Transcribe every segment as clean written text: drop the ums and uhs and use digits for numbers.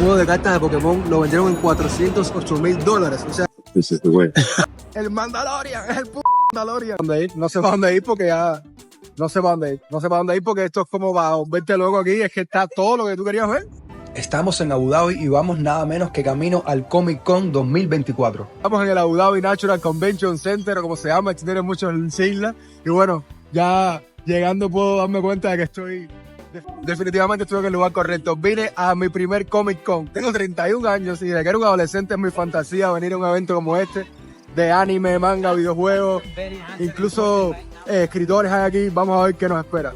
juego de cartas de Pokémon lo vendieron en $408,000. O sea, This is the way. el Mandalorian, es el Mandalorian. No sé para dónde ir porque ya... No sé para dónde ir. No sé para dónde ir porque esto es como para verte loco aquí. Es que está todo lo que tú querías ver. Estamos en Abu Dhabi y vamos nada menos que camino al Comic Con 2024. Estamos en el Abu Dhabi Natural Convention Center, o como se llama, tiene muchos siglas. Y bueno, ya llegando puedo darme cuenta de que definitivamente estoy en el lugar correcto. Vine a mi primer Comic Con. Tengo 31 años y desde que era un adolescente es mi fantasía venir a un evento como este, de anime, manga, videojuegos, incluso escritores hay aquí. Vamos a ver qué nos espera.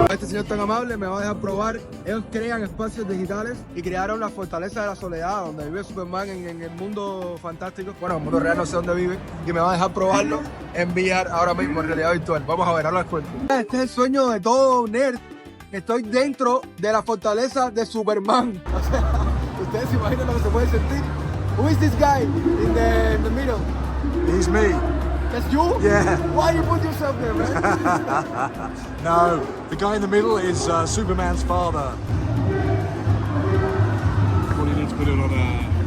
Este señor tan amable me va a dejar probar. Ellos crean espacios digitales y crearon la fortaleza de la soledad, donde vive Superman en el mundo fantástico. Bueno, en el mundo real no sé dónde vive. Y me va a dejar probarlo en VR ahora mismo, en realidad virtual. Vamos a ver, ahora les cuento. Este es el sueño de todo nerd. Estoy dentro de la fortaleza de Superman. O sea, ustedes se imaginan lo que se puede sentir. Who is this guy in the middle? He's me. That's you? Yeah. Why you put yourself there, man? No, the guy in the middle is Superman's father. What do you need to put it on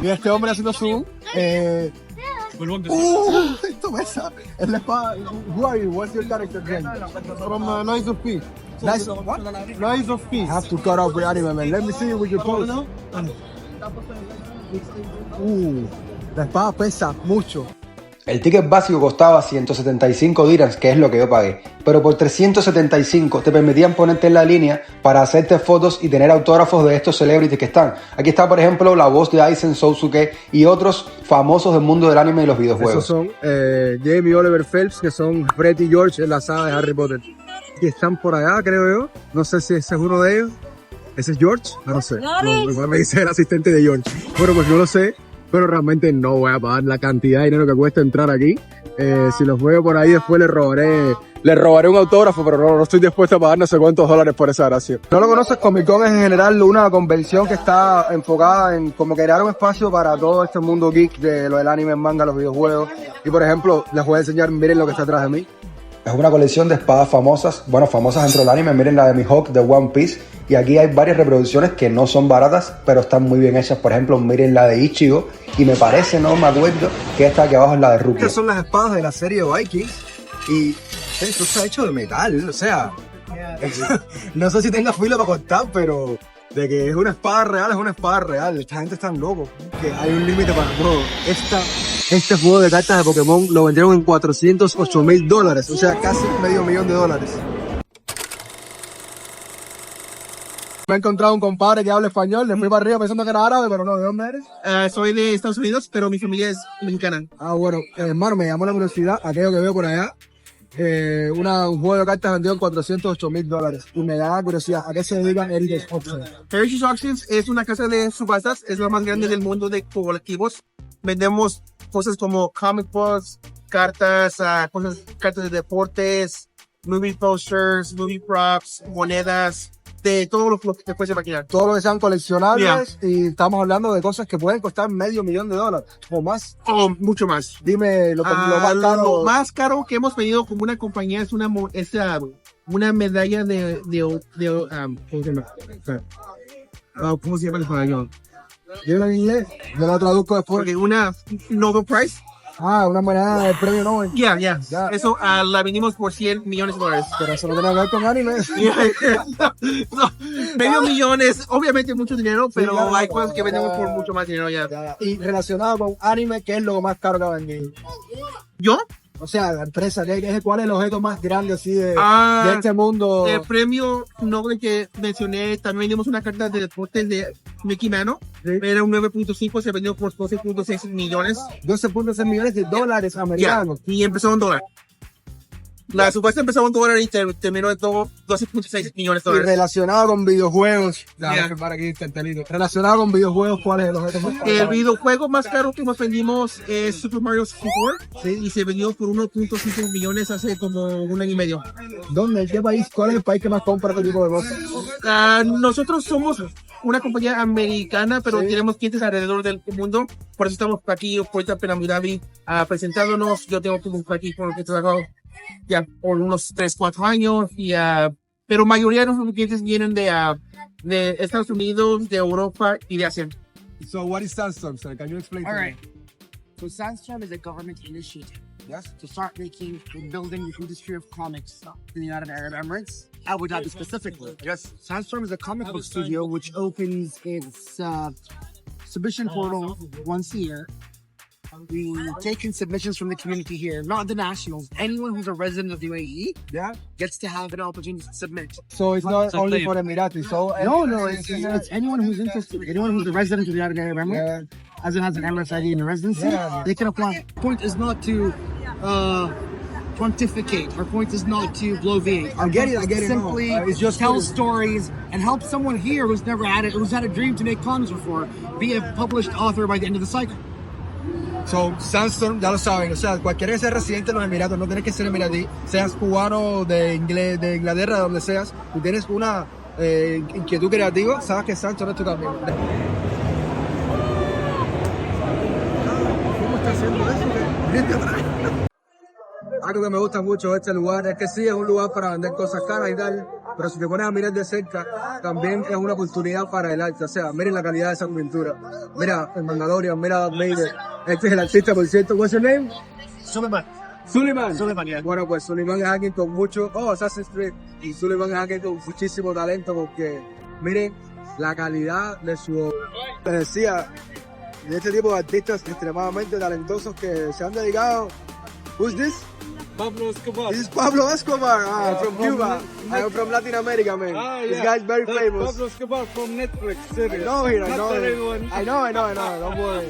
Y este hombre haciendo zoom. Esto pesa. Es la espada. Who are you? What's your character name? From Knights of Peace. Knights of what? Knights of Peace. I have to cut off the anime, man. Let me see you with your pose. La espada pesa mucho. El ticket básico costaba 175 dirhams, que es lo que yo pagué. Pero por 375 te permitían ponerte en la línea para hacerte fotos y tener autógrafos de estos celebrities que están. Aquí está, por ejemplo, la voz de Aizen Sousuke y otros famosos del mundo del anime y los videojuegos. Esos son Jamie Oliver Phelps, que son Fred y George en la saga de Harry Potter. Y están por allá, creo yo. No sé si ese es uno de ellos. ¿Ese es George? No sé. No, igual me dice el asistente de George. Bueno, pues no lo sé. Pero realmente no voy a pagar la cantidad de dinero que cuesta entrar aquí. Si los veo por ahí después les robaré un autógrafo, pero no estoy dispuesto a pagar no sé cuántos dólares por esa gracia. No lo conoces, Comic Con es en general una convención que está enfocada en como crear un espacio para todo este mundo geek de lo del anime, el manga, los videojuegos. Y por ejemplo, les voy a enseñar, miren lo que está atrás de mí. Es una colección de espadas famosas, bueno, famosas dentro del anime. Miren la de Mihawk de One Piece. Y aquí hay varias reproducciones que no son baratas, pero están muy bien hechas. Por ejemplo, miren la de Ichigo. Y me parece, no me acuerdo, que esta aquí abajo es la de Rukia. Estas son las espadas de la serie Vikings. Y esto está hecho de metal, o sea... no sé si tenga filo para cortar, pero... de que es una espada real, es una espada real. Esta gente está loco. Que hay un límite para todo. Este juego de cartas de Pokémon lo vendieron en $408,000. O sea, casi $500,000. Me he encontrado un compadre que habla español. Le fui para arriba pensando que era árabe, pero no. ¿De dónde eres? Soy de Estados Unidos, pero mi familia es mexicana. Ah, bueno. Hermano, me llamó la curiosidad aquello que veo por allá. Un juego de cartas vendido en $408,000. Y me da curiosidad, ¿a qué se dedican Heritage Auctions? Heritage Auctions es una casa de subastas, es la más grande del mundo de colectivos. Vendemos cosas como comic books, cartas de deportes, movie posters, movie props, monedas, de todo lo que te puedes imaginar. Todo lo que sean coleccionables, y estamos hablando de cosas que pueden costar $500,000 o más. O mucho más. Dime lo más caro. Lo más caro que hemos pedido como una compañía es una medalla ¿cómo se llama en español? Dime en inglés, yo la traduzco después. Porque una Nobel Prize. Ah, una moneda del premio Nobel. Ya. Eso la vendimos por $100 millones. Pero eso no tiene que ver con anime. No, medio millones, obviamente mucho dinero, pero sí, hay cosas que vendemos por mucho más dinero ya. Y relacionado con anime, ¿qué es lo más caro que ha vendido? ¿Yo? O sea, la empresa, ¿cuál es el objeto más grande así de este mundo? El premio Nobel que mencioné, también vendimos una carta de deportes de Mickey Mantle. ¿Sí? Era un 9.5, se vendió por $12.6 millones. $12.6 millones de dólares americanos. Y empezó en dólar. La subasta empezó en dólar y terminó en $12.6 millones. Y relacionado con videojuegos. Relacionado con videojuegos, ¿cuál es el objeto más caro? El videojuego más caro que nos vendimos es Super Mario 64. ¿Sí? Y se vendió por $1.5 millones hace como un año y medio. ¿Dónde? ¿En qué país? ¿Cuál es el país que más compra este tipo de cosas? Nosotros somos una compañía americana, pero tenemos clientes alrededor del mundo. Por eso estamos aquí ahorita en Abu Dhabi presentándonos. Yo tengo aquí con el que trabajo ya por unos 3, 4 años. Pero mayoría de nuestros clientes vienen de Estados Unidos, de Europa y de Asia. So what is Sandstorm, sir? Can you explain All to right. So Sandstorm is a government initiative, yes, to start making and building the industry of comics in the United Arab Emirates, Abu Dhabi specifically. Yes. Sandstorm is a comic book studio which opens its submission portal once a year. We take in submissions from the community here, not the nationals. Anyone who's a resident of the UAE gets to have an opportunity to submit. So it's not only for Emiratis. So No, it's anyone who's interested. Anyone who's a resident of the United Arab Emirates, as it has an Emirates ID and a residency, they can apply. The point is not to pontificate. Our point is not to bloviate. I get it. Simply No, it's just tell stories and help someone here who's never had it, who's had a dream to make comics before, be a published author by the end of the cycle. So, Sandstorm, ya lo saben, o sea, cualquiera que sea residente en los Emiratos, no tienes que ser emiratí, seas cubano, de Inglaterra, de donde seas, tú tienes una inquietud creativa, sabes que Sandstorm es tu camino. ¿Cómo está haciendo eso? Algo que me gusta mucho de este lugar es que sí, es un lugar para vender cosas caras y tal, pero si te pones a mirar de cerca, también es una oportunidad para el arte. O sea, miren la calidad de esa pintura. Mira el Mandalorian, mira Darth Vader. Este es el artista, por cierto. ¿What's your name? Suleiman. Suleiman, yeah. Bueno, pues Suleiman es alguien con mucho... Assassin's Creed. Y Suleiman es alguien con muchísimo talento porque miren la calidad de su... Les decía, de este tipo de artistas extremadamente talentosos que se han dedicado... Who's this? Pablo Escobar. This is Pablo Escobar from Cuba. I'm from Latin America, man. This guy's very famous. Pablo Escobar from Netflix series. I know him. I know. Don't worry.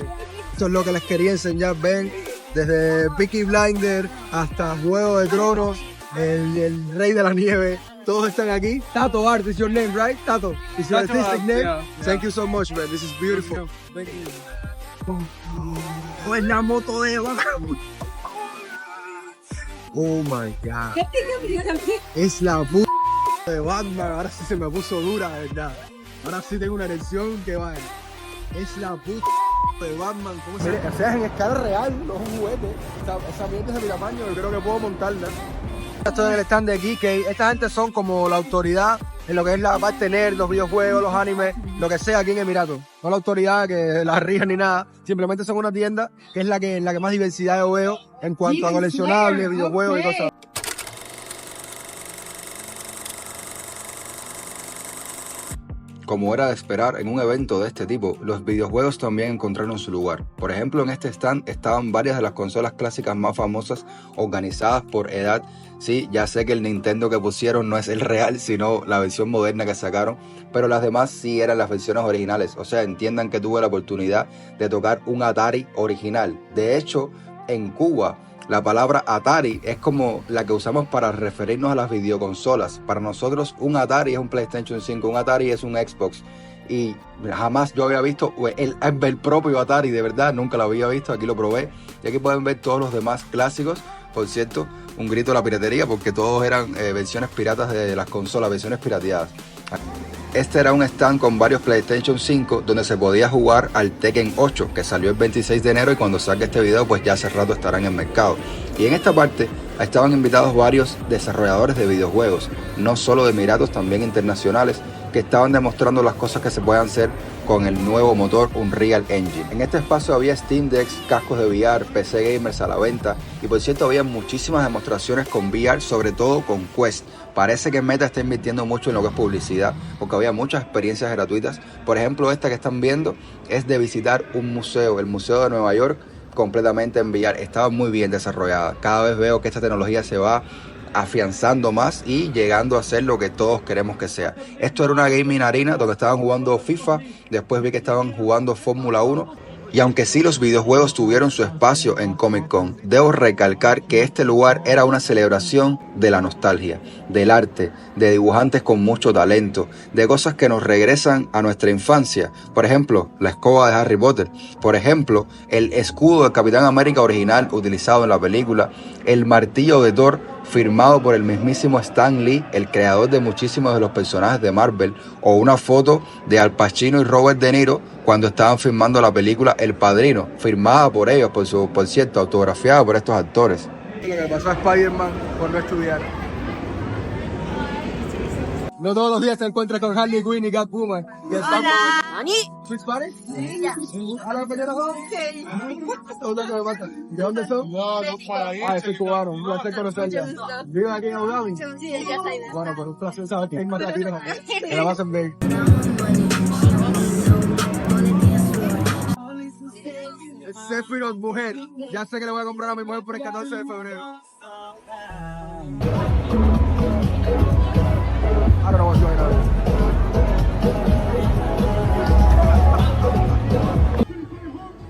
Esto es lo que les quería enseñar. Ven, desde Peaky Blinders hasta Juego de Tronos, el Rey de la Nieve. Todos están aquí. Tato Art is your name, right? Tato is your Tato artistic Art, name. yeah. Thank you so much, man. This is beautiful. Thank you. Pues la moto de Oh my God. Es la puta de Batman. Ahora sí se me puso dura, de verdad. Ahora sí tengo una erección que va. Es la puta de Batman. ¿Cómo se llama? O sea, es en escala real, no es un juguete. Esa mierda es de mi tamaño, yo creo que puedo montarla. Estoy en el stand de Geekade. Esta gente son como la autoridad en lo que es la parte nerd, los videojuegos, los animes, lo que sea aquí en Emiratos. No la autoridad que la rija ni nada. Simplemente son una tienda que es en la que más diversidad yo veo en cuanto a coleccionables, videojuegos y cosas. Como era de esperar en un evento de este tipo, los videojuegos también encontraron su lugar. Por ejemplo, en este stand estaban varias de las consolas clásicas más famosas organizadas por edad. Sí, ya sé que el Nintendo que pusieron no es el real, sino la versión moderna que sacaron, pero las demás sí eran las versiones originales. O sea, entiendan que tuve la oportunidad de tocar un Atari original. De hecho, en Cuba, la palabra Atari es como la que usamos para referirnos a las videoconsolas. Para nosotros un Atari es un PlayStation 5, un Atari es un Xbox. Y jamás yo había visto el propio Atari, de verdad, nunca lo había visto, aquí lo probé. Y aquí pueden ver todos los demás clásicos. Por cierto, un grito a la piratería porque todos eran versiones piratas de las consolas, versiones pirateadas. Este era un stand con varios PlayStation 5 donde se podía jugar al Tekken 8 que salió el 26 de enero y cuando saque este video pues ya hace rato estará en el mercado. Y en esta parte estaban invitados varios desarrolladores de videojuegos, no solo de Emiratos, también internacionales, que estaban demostrando las cosas que se pueden hacer con el nuevo motor Unreal Engine. En este espacio había Steam Decks, cascos de VR, PC gamers a la venta y por cierto había muchísimas demostraciones con VR, sobre todo con Quest. Parece que Meta está invirtiendo mucho en lo que es publicidad porque había muchas experiencias gratuitas. Por ejemplo, esta que están viendo es de visitar un museo, el Museo de Nueva York, completamente en VR. Estaba muy bien desarrollada. Cada vez veo que esta tecnología se va afianzando más y llegando a ser lo que todos queremos que sea. Esto era una gaming arena donde estaban jugando FIFA, después vi que estaban jugando Fórmula 1 y aunque sí los videojuegos tuvieron su espacio en Comic Con, debo recalcar que este lugar era una celebración de la nostalgia, del arte, de dibujantes con mucho talento, de cosas que nos regresan a nuestra infancia. Por ejemplo, la escoba de Harry Potter, por ejemplo, el escudo del Capitán América original utilizado en la película, el martillo de Thor firmado por el mismísimo Stan Lee, el creador de muchísimos de los personajes de Marvel, o una foto de Al Pacino y Robert De Niro cuando estaban filmando la película El Padrino, firmada por ellos, por cierto, autografiada por estos actores. Lo que pasó a Spider-Man por no estudiar. No todos los días te encuentras con Harley Quinn y Catwoman. Hola. ¿Speak Spanish? Sí, ya. ¿Hablan español? Sí. ¿De dónde son? No, no para ir. Soy cubano, un placer conocerla. Mucho gusto. ¿Vive aquí en Abu Dhabi? Sí, ya está ahí. Bueno, pues un placer saber que hay más latinos aquí. Que la pasen bien. Sephiroth, mujer. Ya sé que le voy a comprar a mi mujer por el 14 de febrero. I don't know what's going on.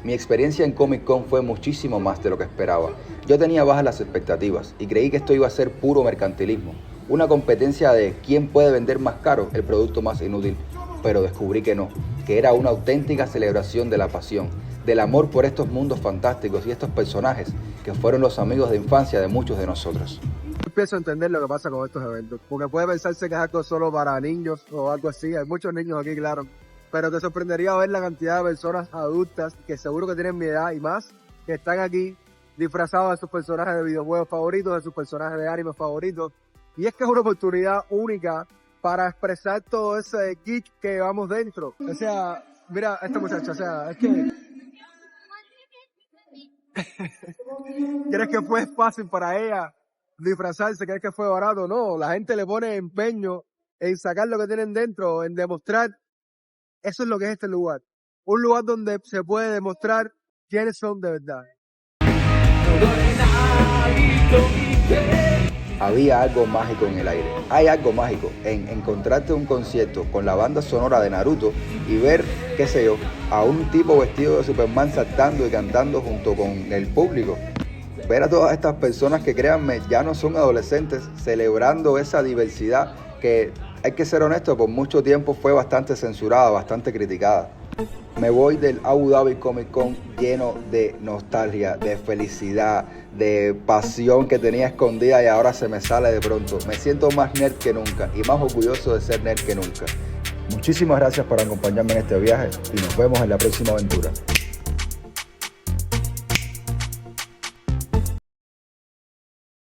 Mi experiencia en Comic Con fue muchísimo más de lo que esperaba. Yo tenía bajas las expectativas y creí que esto iba a ser puro mercantilismo, una competencia de quién puede vender más caro el producto más inútil, pero descubrí que no, que era una auténtica celebración de la pasión, del amor por estos mundos fantásticos y estos personajes que fueron los amigos de infancia de muchos de nosotros. Empiezo a entender lo que pasa con estos eventos, porque puede pensarse que es algo solo para niños o algo así. Hay muchos niños aquí, claro, pero te sorprendería ver la cantidad de personas adultas que seguro que tienen mi edad y más, que están aquí disfrazados de sus personajes de videojuegos favoritos, de sus personajes de anime favoritos. Y es que es una oportunidad única para expresar todo ese geek que llevamos dentro. O sea, mira esta muchacha, o sea, es que ¿crees que fue fácil para ella disfrazarse? ¿Crees que fue barato? No, la gente le pone empeño en sacar lo que tienen dentro, en demostrar. Eso es lo que es este lugar. Un lugar donde se puede demostrar quiénes son de verdad. Había algo mágico en el aire. Hay algo mágico en encontrarte un concierto con la banda sonora de Naruto y ver, qué sé yo, a un tipo vestido de Superman saltando y cantando junto con el público. Ver a todas estas personas que, créanme, ya no son adolescentes, celebrando esa diversidad que, hay que ser honesto, por mucho tiempo fue bastante censurada, bastante criticada. Me voy del Abu Dhabi Comic Con lleno de nostalgia, de felicidad, de pasión que tenía escondida y ahora se me sale de pronto. Me siento más nerd que nunca y más orgulloso de ser nerd que nunca. Muchísimas gracias por acompañarme en este viaje y nos vemos en la próxima aventura.